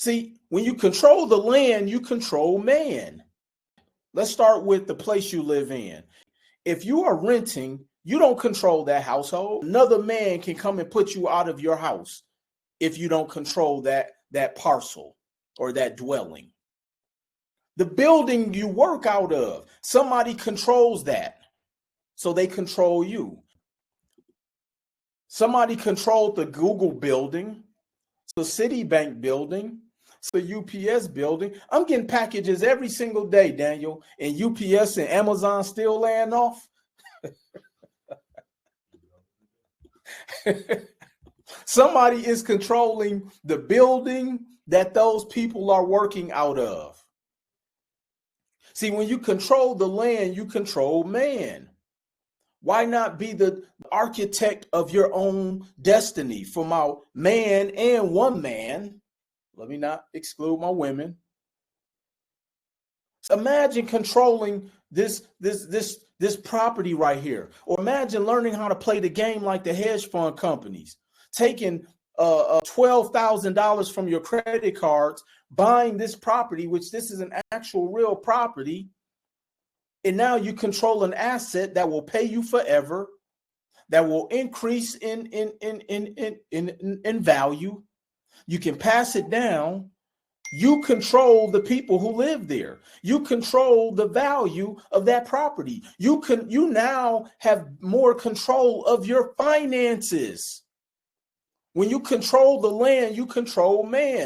See, when you control the land, you control man. Let's start with the place you live in. If you are renting, you don't control that household. Another man can come and put you out of your house if you don't control that parcel or that dwelling. The building you work out of, somebody controls that. So they control you. Somebody controlled the Google building, the Citibank building, the UPS building. I'm getting packages every single day, Daniel, and UPS and Amazon still laying off. Somebody is controlling the building that those people are working out of. See, when you control the land, you control man. Why not be the architect of your own destiny for my man and one man? Let me not exclude my women. Imagine controlling this property right here. Or imagine learning how to play the game like the hedge fund companies, taking $12,000 from your credit cards, buying this property, which this is an actual real property. And now you control an asset that will pay you forever, that will increase in value. You can pass it down. You control the people who live there. You control the value of that property. You now have more control of your finances. When you control the land, you control man.